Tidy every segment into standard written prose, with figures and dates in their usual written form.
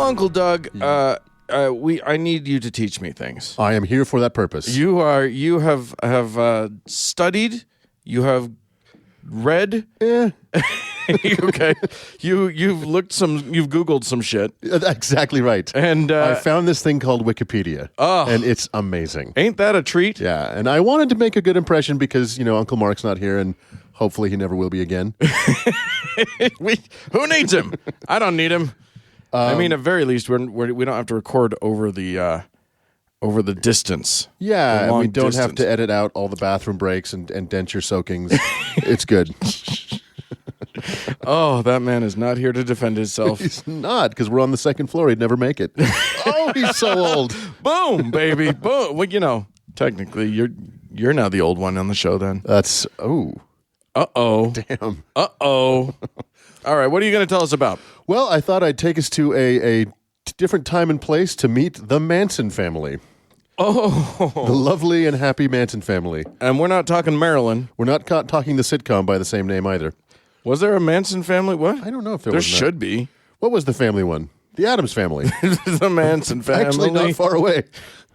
Uncle Doug, I need you to teach me things. I am here for that purpose. You have studied. You have read. Yeah. Okay. You've Googled some shit. Exactly right. And I found this thing called Wikipedia. Oh. And it's amazing. Ain't that a treat? Yeah. And I wanted to make a good impression because, Uncle Mark's not here and hopefully he never will be again. Who needs him? I don't need him. I mean, at very least, we don't have to record over the distance. Yeah, and we don't distance. have to edit out all the bathroom breaks and denture soakings. It's good. Oh, that man is not here to defend himself. He's not, because we're on the second floor. He'd never make it. Oh, he's so old. Boom, baby, boom. Well, technically, you're now the old one on the show. Then that's Uh-oh. Damn. Uh-oh. All right, what are you going to tell us about? Well, I thought I'd take us to a different time and place to meet the Manson family. Oh. The lovely and happy Manson family. And we're not talking Marilyn. We're not talking the sitcom by the same name either. Was there a Manson family? What? I don't know if there was. was. There should be. What was the family one? The Addams Family. The Manson family. Actually, not far away.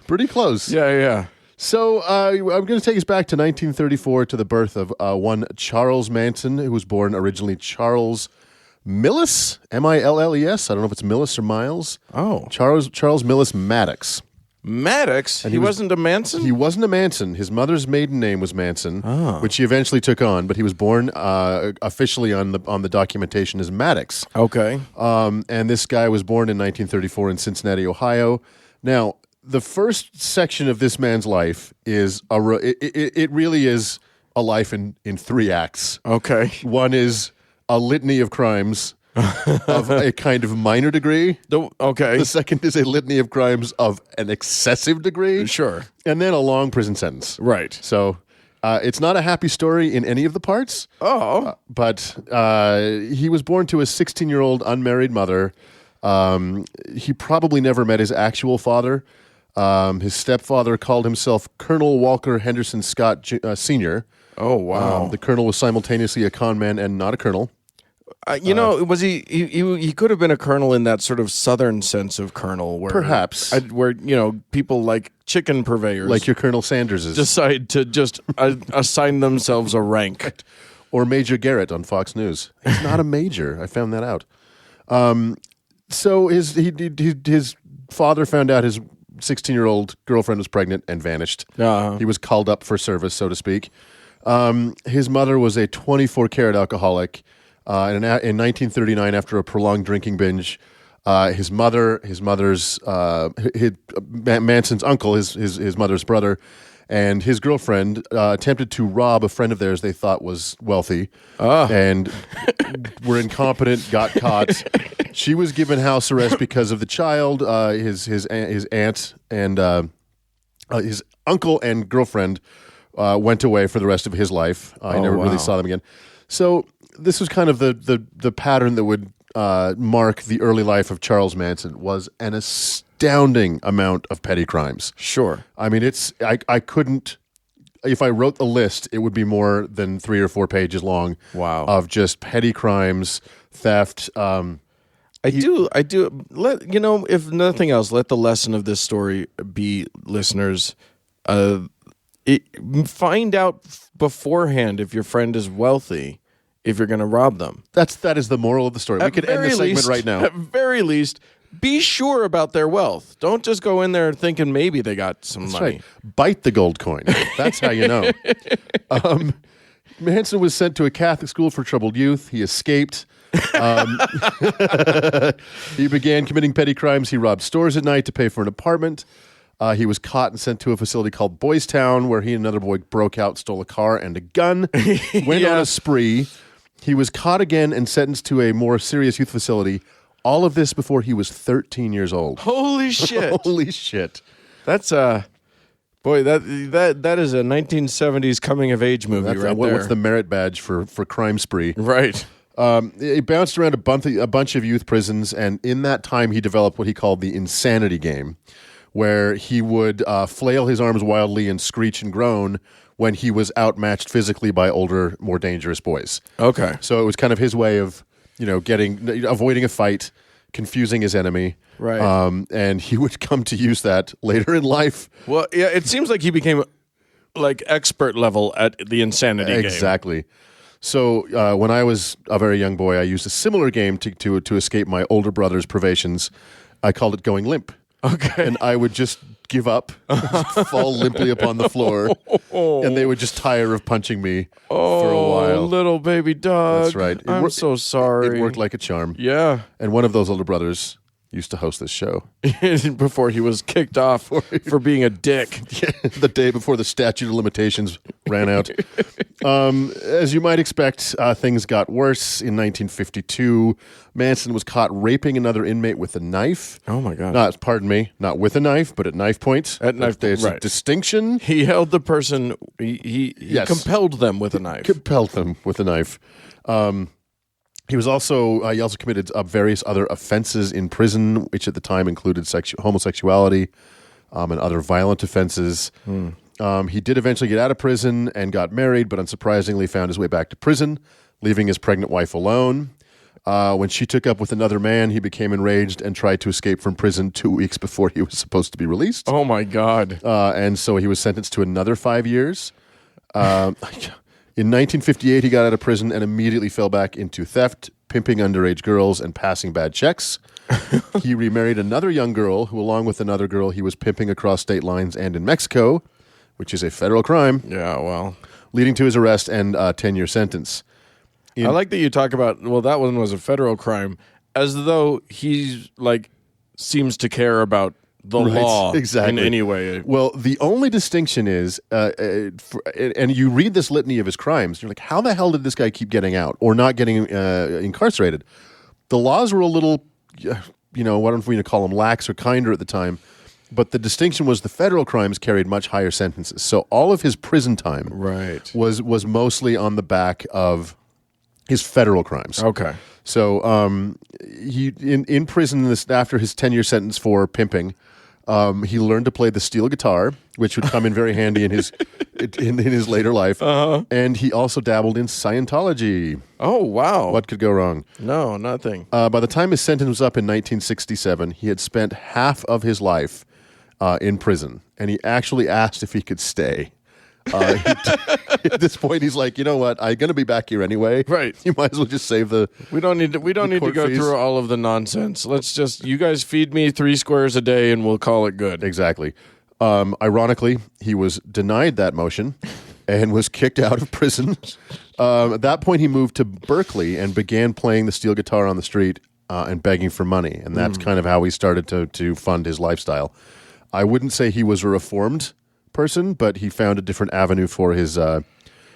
Pretty close. Yeah. So I'm going to take us back to 1934 to the birth of one Charles Manson, who was born originally Charles Millis, M-I-L-L-E-S. I don't know if it's Millis or Miles. Oh. Charles Millis Maddox. Maddox? And he wasn't a Manson? He wasn't a Manson. His mother's maiden name was Manson, which he eventually took on, but he was born officially on the documentation as Maddox. Okay. And this guy was born in 1934 in Cincinnati, Ohio. Now, the first section of this man's life is it really is a life in 3 acts. Okay. One is a litany of crimes of a kind of minor degree. Okay. The second is a litany of crimes of an excessive degree. Sure. And then a long prison sentence. Right. So it's not a happy story in any of the parts. Oh. But he was born to a 16-year-old unmarried mother. He probably never met his actual father. His stepfather called himself Colonel Walker Henderson Scott Sr. Oh, wow. The colonel was simultaneously a con man and not a colonel. Was he could have been a colonel in that sort of southern sense of colonel, where perhaps where people like chicken purveyors, like your Colonel Sanders's, decide to just assign themselves a rank, or Major Garrett on Fox News. He's not a major. I found that out. So his father found out his 16-year-old girlfriend was pregnant and vanished. He was called up for service, so to speak. His mother was a 24-karat alcoholic. In 1939, after a prolonged drinking binge, Manson's uncle, his mother's brother, and his girlfriend attempted to rob a friend of theirs they thought was wealthy, and were incompetent, got caught. She was given house arrest because of the child. His aunt and his uncle and girlfriend went away for the rest of his life. I never really saw them again. So this was kind of the pattern that would mark the early life of Charles Manson, was an astounding amount of petty crimes. Sure. I mean, I couldn't, if I wrote the list, it would be more than 3 or 4 pages long. Wow. Of just petty crimes, theft. I do. If nothing else, let the lesson of this story be, listeners, find out beforehand if your friend is wealthy, if you're going to rob them. That is the moral of the story. We could end the segment right now. At very least, be sure about their wealth. Don't just go in there thinking maybe they got some money. Right. Bite the gold coin. That's how you know. Manson was sent to a Catholic school for troubled youth. He escaped. He began committing petty crimes. He robbed stores at night to pay for an apartment. He was caught and sent to a facility called Boys Town, where he and another boy broke out, stole a car and a gun, went on a spree. He was caught again and sentenced to a more serious youth facility. All of this before he was 13 years old. Holy shit. Holy shit. That's boy, that is a 1970s coming of age movie right there. What's the merit badge for crime spree? Right. He bounced around a bunch of youth prisons, and in that time he developed what he called the insanity game, where he would flail his arms wildly and screech and groan when he was outmatched physically by older, more dangerous boys. Okay. So it was kind of his way of, avoiding a fight. confusing his enemy. Right. And he would come to use that later in life. Well, yeah, it seems like he became like expert level at the insanity game. Exactly. So when I was a very young boy, I used a similar game to escape my older brother's privations. I called it going limp. Okay. And I would just give up, fall limply upon the floor, and they would just tire of punching me for a while. Little baby dog. That's right. I'm so sorry. It worked like a charm. Yeah. And one of those older brothers used to host this show. Before he was kicked off for being a dick. The day before the statute of limitations ran out. As you might expect, things got worse. In 1952, Manson was caught raping another inmate with a knife. Oh, my God. Not with a knife, but at knife point. At knife point, There's a right. distinction. He held the person, he Yes. compelled them with a knife. Compelled them with a knife. He also committed various other offenses in prison, which at the time included homosexuality and other violent offenses. He did eventually get out of prison and got married, but unsurprisingly found his way back to prison, leaving his pregnant wife alone. When she took up with another man, he became enraged and tried to escape from prison 2 weeks before he was supposed to be released. Oh, my God. And so he was sentenced to another 5 years. In 1958, he got out of prison and immediately fell back into theft, pimping underage girls, and passing bad checks. He remarried another young girl who, along with another girl, he was pimping across state lines and in Mexico, which is a federal crime, Yeah, well. leading to his arrest and a 10-year sentence. I like that you talk about, well, that one was a federal crime, as though he's like, seems to care about the law exactly. in any way. Well, the only distinction is, and you read this litany of his crimes, you're like, how the hell did this guy keep getting out or not getting incarcerated? The laws were a little, what don't we call them, lax or kinder at the time. But the distinction was the federal crimes carried much higher sentences. So all of his prison time was mostly on the back of his federal crimes. Okay. So he in prison after his 10-year sentence for pimping, he learned to play the steel guitar, which would come in very handy in his in his later life. And he also dabbled in Scientology. Oh, wow. What could go wrong? No, nothing. By the time his sentence was up in 1967, he had spent half of his life in prison, and he actually asked if he could stay. At this point, he's like, you know what? I'm going to be back here anyway. Right. You might as well just save the. We don't need to go fees. through all of the nonsense. Let's just, you guys feed me 3 squares a day and we'll call it good. Exactly. Ironically, he was denied that motion and was kicked out of prison. At that point, he moved to Berkeley and began playing the steel guitar on the street and begging for money. And that's kind of how he started to fund his lifestyle. I wouldn't say he was a reformed person, but he found a different avenue for his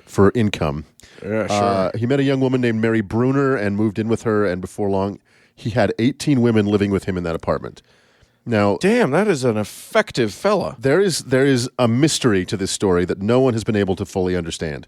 for income. Yeah, sure. He met a young woman named Mary Bruner and moved in with her, and before long, he had 18 women living with him in that apartment. Now, Damn, that is an effective fella. there is a mystery to this story that no one has been able to fully understand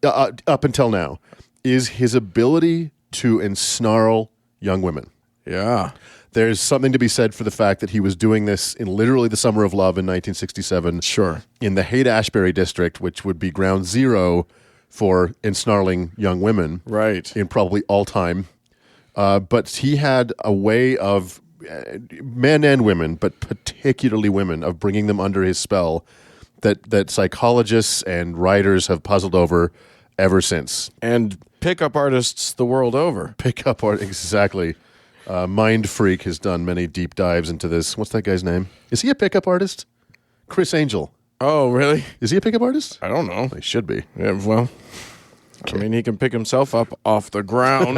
up until now, is his ability to ensnarl young women. Yeah. There's something to be said for the fact that he was doing this in literally the summer of love in 1967. Sure. In the Haight-Ashbury district, which would be ground zero for ensnarling young women. Right. In probably all time. But he had a way of, men and women, but particularly women, of bringing them under his spell that psychologists and writers have puzzled over ever since. And pickup artists the world over. Pickup art, exactly. Mind Freak has done many deep dives into this. What's that guy's name? Is he a pickup artist? Chris Angel. Oh, really? Is he a pickup artist? I don't know. He should be. Yeah, well, I mean, he can pick himself up off the ground.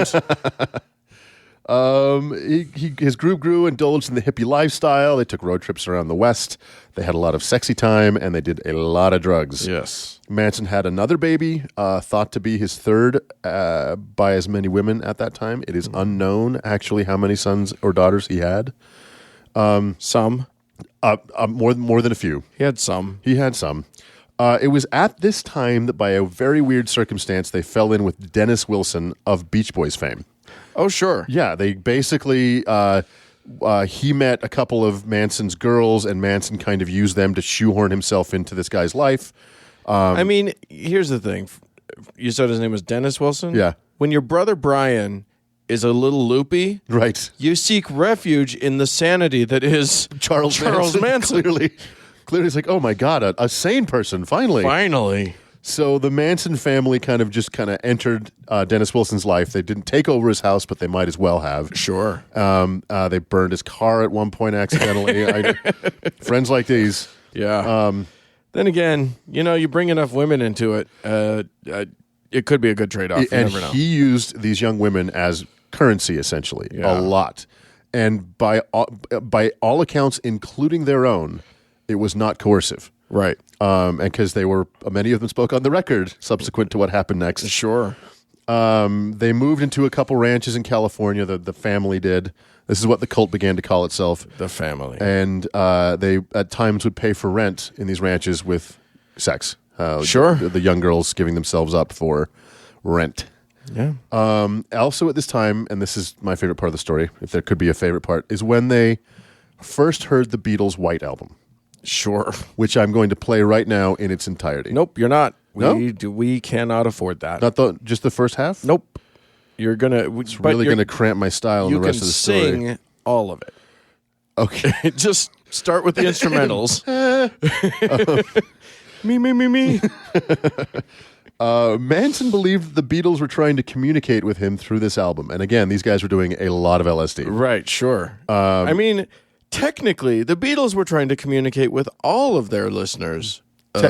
His group grew, indulged in the hippie lifestyle. They took road trips around the West. They had a lot of sexy time, and they did a lot of drugs. Yes. Manson had another baby, thought to be his third by as many women at that time. It is unknown, actually, how many sons or daughters he had. Some. More than a few. He had some. He had some. It was at this time that, by a very weird circumstance, they fell in with Dennis Wilson of Beach Boys fame. Oh, sure. Yeah, they basically, he met a couple of Manson's girls, and Manson kind of used them to shoehorn himself into this guy's life. I mean, here's the thing. You said his name was Dennis Wilson? Yeah. When your brother Brian is a little loopy, Right. you seek refuge in the sanity that is Charles Manson. Clearly, it's like, oh my God, a sane person, finally. Finally. So the Manson family kind of entered Dennis Wilson's life. They didn't take over his house, but they might as well have. Sure. They burned his car at one point accidentally. Friends like these. Yeah. Then again, you bring enough women into it, it could be a good trade-off. You And never know. he used these young women as currency, essentially, a lot. And by all accounts, including their own, it was not coercive. Right. And because many of them spoke on the record subsequent to what happened next. Sure. They moved into a couple ranches in California. The family did. This is what the cult began to call itself. The family. And they at times would pay for rent in these ranches with sex. Sure. The young girls giving themselves up for rent. Yeah. Also at this time, and this is my favorite part of the story, if there could be a favorite part, is when they first heard the Beatles' White Album. Sure. Which I'm going to play right now in its entirety. Nope, you're not. No? We cannot afford that. Not just the first half? Nope. You're gonna. It's really going to cramp my style in the rest of the story. You can sing all of it. Okay. Just start with the instrumentals. Me. Manson believed the Beatles were trying to communicate with him through this album. And again, these guys were doing a lot of LSD. Right, sure. I mean, technically, the Beatles were trying to communicate with all of their listeners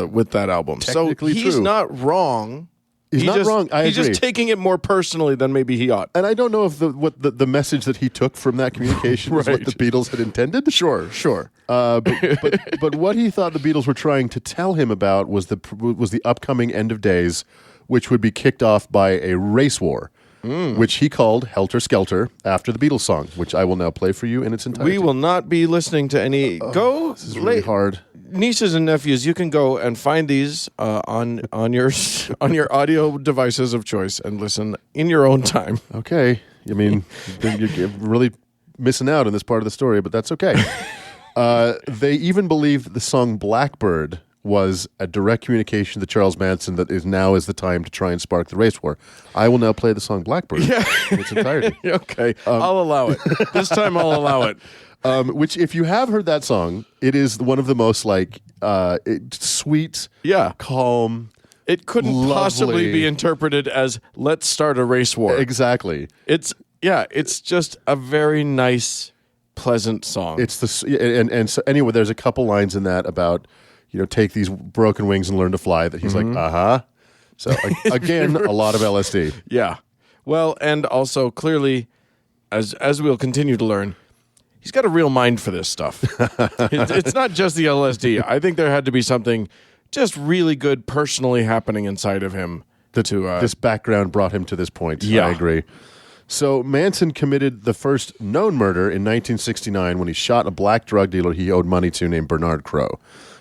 with that album. So he's true. not wrong. He's not wrong. I He's agree. just taking it more personally than maybe he ought. And I don't know if the message that he took from that communication was what the Beatles had intended. Sure. But what he thought the Beatles were trying to tell him about was the upcoming end of days, which would be kicked off by a race war, which he called Helter Skelter after the Beatles song, which I will now play for you in its entirety. We will not be listening to any. This is really hard. Nieces and nephews, you can go and find these on your audio devices of choice and listen in your own time. Okay. I mean, you're really missing out on this part of the story, but that's okay. They even believed the song Blackbird was a direct communication to Charles Manson that now is the time to try and spark the race war. I will now play the song Blackbird in its entirety. Okay. I'll allow it. This time I'll allow it. Which, if you have heard that song, it is one of the most sweet, calm. It couldn't lovely. possibly be interpreted as "let's start a race war." Exactly. It's just a very nice, pleasant song. It's and so anyway, there's a couple lines in that about take these broken wings and learn to fly. That he's like, So again, a lot of LSD. Yeah. Well, and also clearly, as we'll continue to learn, he's got a real mind for this stuff. It's not just the LSD. I think there had to be something just really good personally happening inside of him. This background brought him to this point. Yeah. I agree. So Manson committed the first known murder in 1969 when he shot a black drug dealer he owed money to named Bernard Crowe.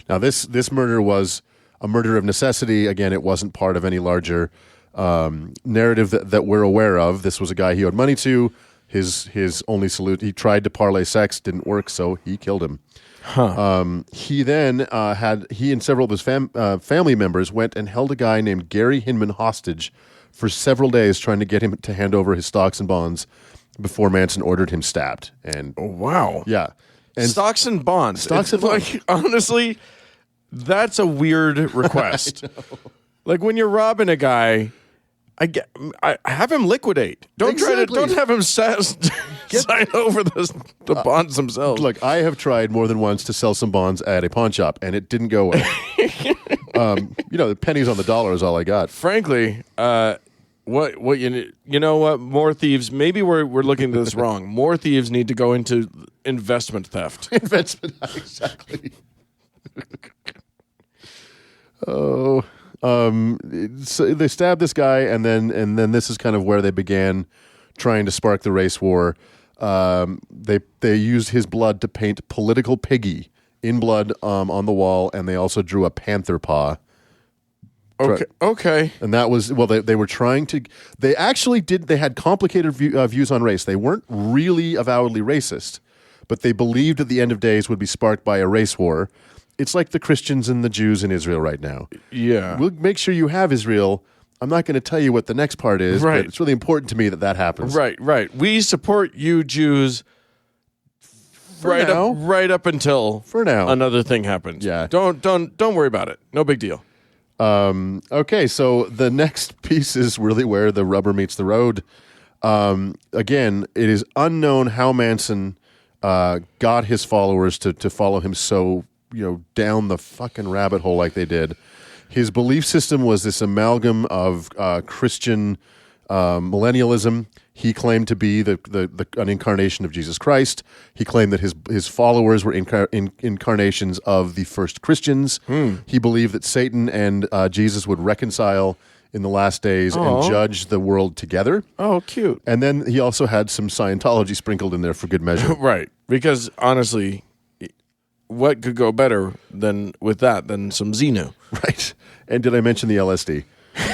Now, this murder was a murder of necessity. Again, it wasn't part of any larger narrative that we're aware of. This was a guy he owed money to. His only salute, he tried to parlay sex, didn't work, so he killed him. He then he and several of his family members went and held a guy named Gary Hinman hostage for several days, trying to get him to hand over his stocks and bonds before Manson ordered him stabbed. And wow. Yeah. And stocks and bonds. Stocks and bonds. Honestly, that's a weird request. Like when you're robbing a guy, I have him liquidate. Don't have him sign over the bonds themselves. Look, I have tried more than once to sell some bonds at a pawn shop, and it didn't go well. The pennies on the dollar is all I got. Frankly, what you know what? More thieves. Maybe we're looking at this wrong. More thieves need to go into investment theft. Exactly. Oh. So they stabbed this guy, and then this is kind of where they began trying to spark the race war. They used his blood to paint "Political Piggy" in blood on the wall, and they also drew a panther paw. Okay. And that was they were trying to. They actually did. They had complicated views on race. They weren't really avowedly racist, but they believed that the end of days would be sparked by a race war. It's like the Christians and the Jews in Israel right now. Yeah. We'll make sure you have Israel, I'm not going to tell you what the next part is, Right. but it's really important to me that happens. Right. We support you Jews now. right up until For now. another thing happens. Yeah. Don't worry about it. No big deal. Okay, so the next piece is really where the rubber meets the road. Again, it is unknown how Manson got his followers to follow him so, down the fucking rabbit hole like they did. His belief system was this amalgam of Christian millennialism. He claimed to be an incarnation of Jesus Christ. He claimed that his followers were incarnations of the first Christians. He believed that Satan and Jesus would reconcile in the last days and judge the world together. Oh, cute. And then he also had some Scientology sprinkled in there for good measure. Right. Because honestly, what could go better than some Xenu? Right. And did I mention the LSD?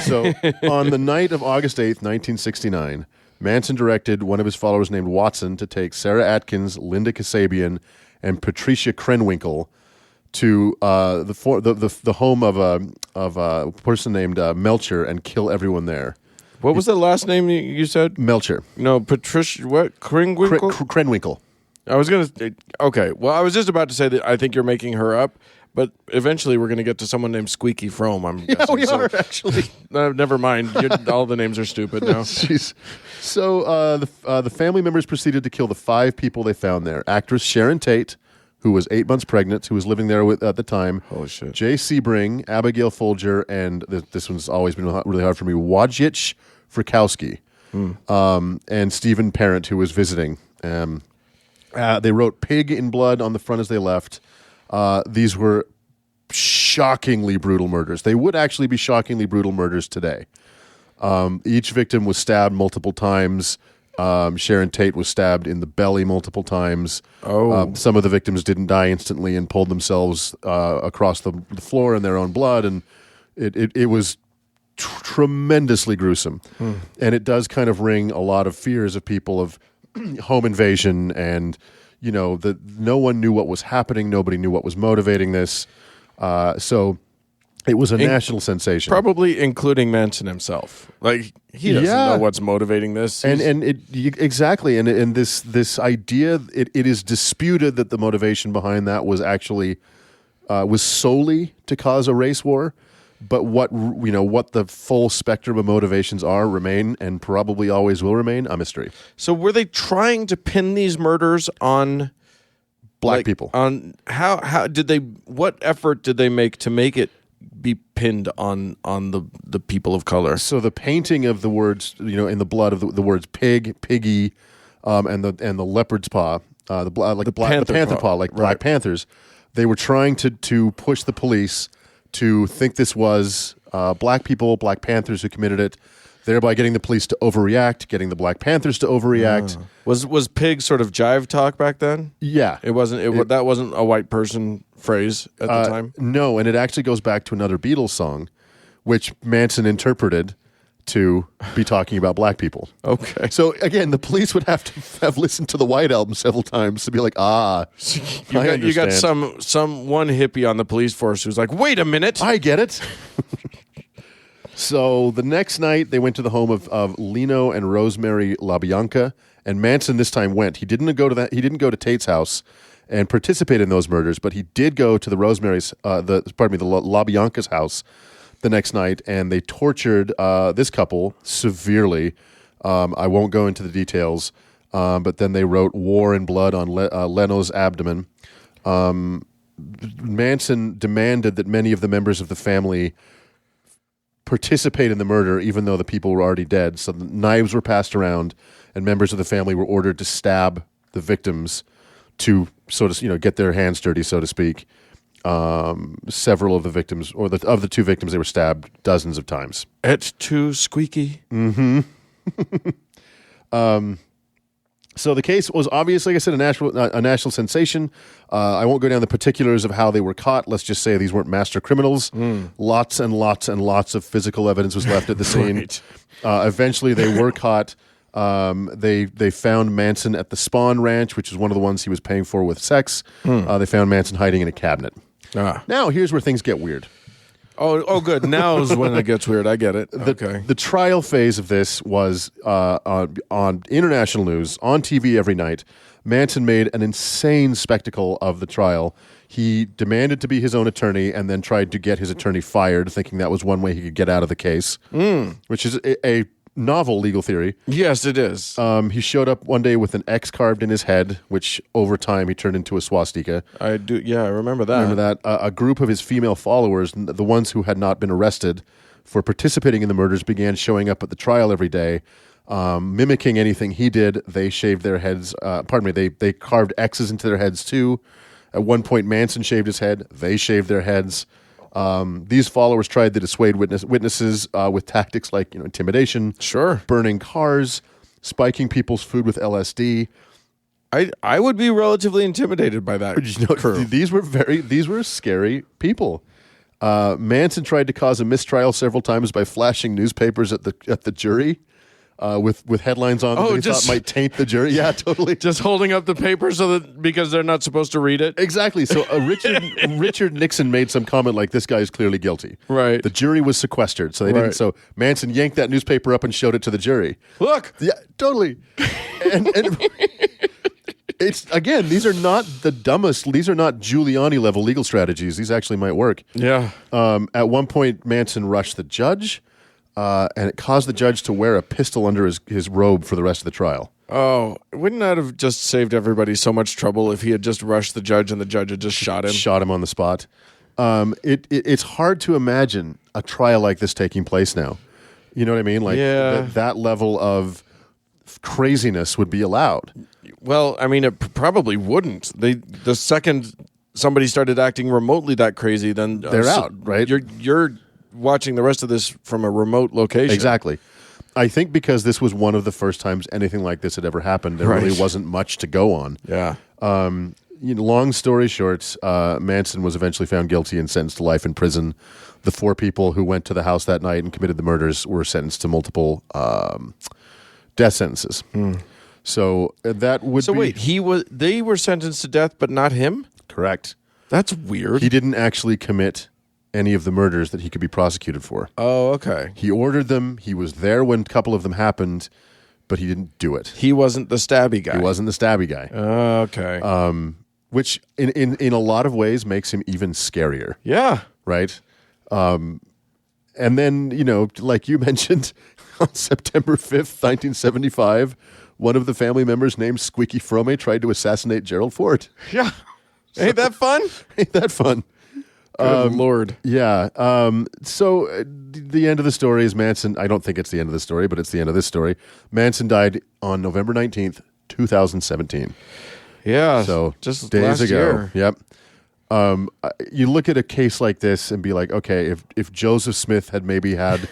So on the night of August 8th, 1969, Manson directed one of his followers named Watson to take Sarah Atkins, Linda Kasabian, and Patricia Krenwinkel to the home of a person named Melcher and kill everyone there. What was the last name you said? Melcher. No, Patricia. What? Krenwinkel? Krenwinkel. I was gonna. Okay. Well, I was just about to say that I think you're making her up, but eventually we're gonna get to someone named Squeaky Frome. I'm guessing. Yeah, we are actually. Never mind. All the names are stupid now. Jeez. So the family members proceeded to kill the 5 people they found there. Actress Sharon Tate, who was 8 months pregnant, who was living there at the time. Holy shit. Jay Sebring, Abigail Folger, and this one's always been really hard for me, Wojciech Frykowski, and Stephen Parent, who was visiting. They wrote pig in blood on the front as they left. These were shockingly brutal murders. They would actually be shockingly brutal murders today. Each victim was stabbed multiple times. Sharon Tate was stabbed in the belly multiple times. Some of the victims didn't die instantly and pulled themselves across the floor in their own blood, and it was tremendously gruesome. And it does kind of ring a lot of fears of people of home invasion, and that no one knew what was happening. Nobody knew what was motivating this. So it was a national sensation, probably including Manson himself. Like he doesn't know what's motivating this, exactly. And this idea, it is disputed that the motivation behind that was actually was solely to cause a race war. But what the full spectrum of motivations remain, and probably always will remain, a mystery. So were they trying to pin these murders on black people? On how did they? What effort did they make to make it be pinned on the people of color? So the painting of the words, in the blood of the words pig, piggy, and the leopard's paw, the panther paw, like Black Panthers. They were trying to push the police to think this was black people, Black Panthers who committed it, thereby getting the police to overreact, getting the Black Panthers to overreact. Was pig sort of jive talk back then? Yeah. It wasn't. That wasn't a white person phrase at the time? No, and it actually goes back to another Beatles song, which Manson interpreted to be talking about black people. Okay. So again, the police would have to have listened to the White Album several times to be like, you got some one hippie on the police force who's like, wait a minute, I get it. So the next night they went to the home of Lino and Rosemary LaBianca, and Manson this time went. He didn't go to Tate's house and participate in those murders, but he did go to the the LaBianca's house the next night, and they tortured this couple severely. I won't go into the details, but then they wrote "War and Blood" on Leno's abdomen. Manson demanded that many of the members of the family participate in the murder, even though the people were already dead. So the knives were passed around, and members of the family were ordered to stab the victims to get their hands dirty, so to speak. Several of the victims, of the 2 victims, they were stabbed dozens of times. Et tu, Squeaky? Mm-hmm. So the case was obviously, like I said, a national sensation. I won't go down the particulars of how they were caught. Let's just say these weren't master criminals. Lots and lots and lots of physical evidence was left at the scene. Right. Eventually, they were caught. They found Manson at the Spawn Ranch, which is one of the ones he was paying for with sex. They found Manson hiding in a cabinet. Now, here's where things get weird. Oh, good. Now's when it gets weird. I get it. Okay. The trial phase of this was on international news, on TV every night. Manson made an insane spectacle of the trial. He demanded to be his own attorney and then tried to get his attorney fired, thinking that was one way he could get out of the case, which is a novel legal theory. Yes, it is. He showed up one day with an X carved in his head, which over time he turned into a swastika. I do. Yeah, I remember that. Remember that? A group of his female followers, the ones who had not been arrested for participating in the murders, began showing up at the trial every day, mimicking anything he did. They shaved their heads. They carved X's into their heads too. At one point, Manson shaved his head. They shaved their heads. These followers tried to dissuade witnesses with tactics like intimidation, burning cars, spiking people's food with LSD. I would be relatively intimidated by that crew. These were scary people. Manson tried to cause a mistrial several times by flashing newspapers at the jury. With headlines on them that he thought might taint the jury. Yeah, totally. Just holding up the paper because they're not supposed to read it. Exactly. So Richard Nixon made some comment like, "This guy is clearly guilty." Right. The jury was sequestered, so they didn't. So Manson yanked that newspaper up and showed it to the jury. Look. Yeah, totally. and it's again, these are not the dumbest. These are not Giuliani level legal strategies. These actually might work. Yeah. At one point, Manson rushed the judge. And it caused the judge to wear a pistol under his robe for the rest of the trial. Oh, wouldn't that have just saved everybody so much trouble if he had just rushed the judge and the judge had just shot him? Shot him on the spot. It's hard to imagine a trial like this taking place now. You know what I mean? Like that level of craziness would be allowed. Well, I mean, it probably wouldn't. The second somebody started acting remotely that crazy, then they're out, right? You're watching the rest of this from a remote location. Exactly. I think because this was one of the first times anything like this had ever happened, there really wasn't much to go on. Yeah. Long story short, Manson was eventually found guilty and sentenced to life in prison. The 4 people who went to the house that night and committed the murders were sentenced to multiple death sentences. So that would be... So wait, they were sentenced to death, but not him? Correct. That's weird. He didn't actually commit any of the murders that he could be prosecuted for. Oh, okay. He ordered them. He was there when a couple of them happened, but he didn't do it. He wasn't the stabby guy. He wasn't the stabby guy. Okay. Which in a lot of ways makes him even scarier. Yeah. Right? And then, like you mentioned, on September 5th, 1975, one of the family members named Squeaky Frome tried to assassinate Gerald Ford. Yeah. Ain't that fun? Ain't that fun? Good Lord. Yeah. So the end of the story is Manson. I don't think it's the end of the story, but it's the end of this story. Manson died on November 19th, 2017. Yeah. So just days last ago. year. Yep. You look at a case like this and be like, okay, if Joseph Smith had maybe had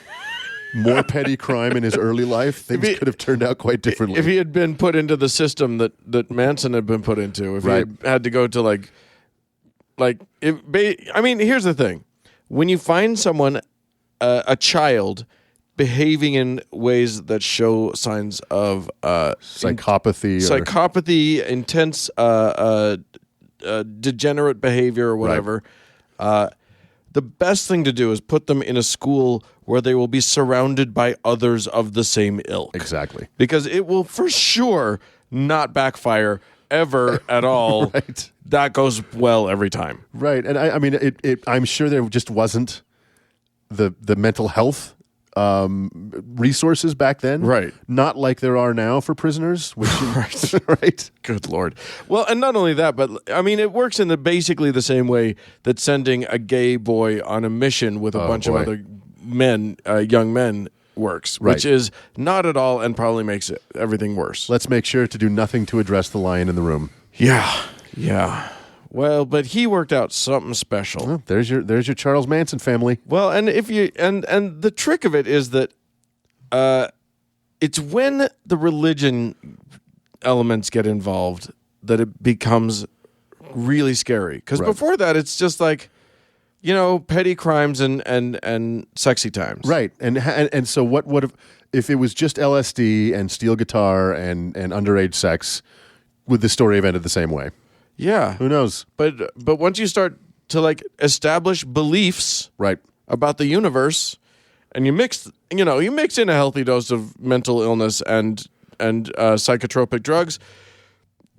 more petty crime in his early life, things could have turned out quite differently. If he had been put into the system that Manson had been put into, if he had to go to here's the thing. When you find someone, a child, behaving in ways that show signs of psychopathy, intense degenerate behavior or whatever, the best thing to do is put them in a school where they will be surrounded by others of the same ilk. Exactly. Because it will for sure not backfire ever at all. Right. That goes well every time. Right. And I mean, I'm sure there just wasn't the mental health resources back then. Right. Not like there are now for prisoners. Which right. Good Lord. Well, and not only that, but I mean, it works in basically the same way that sending a gay boy on a mission with a bunch of other men, young men, works, which is not at all and probably makes everything worse. Let's make sure to do nothing to address the lion in the room. Yeah. Well, but he worked out something special. Well, there's your Charles Manson family. Well, and if you and the trick of it is that it's when the religion elements get involved that it becomes really scary. Because before that, it's just like, petty crimes and sexy times. Right. And so what if it was just LSD and steel guitar and underage sex, would the story have ended the same way? Yeah. Who knows? But once you start to establish beliefs, right, about the universe, and you mix in a healthy dose of mental illness and psychotropic drugs,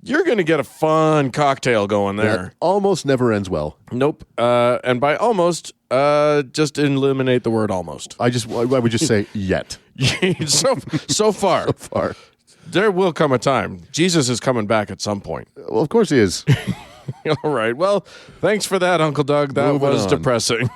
you're going to get a fun cocktail going there. That almost never ends well. Nope. And by almost, just eliminate the word almost. I would just say yet. so far. So far. There will come a time. Jesus is coming back at some point. Well, of course he is. All right. Well, thanks for that, Uncle Doug. That Moving was on. depressing.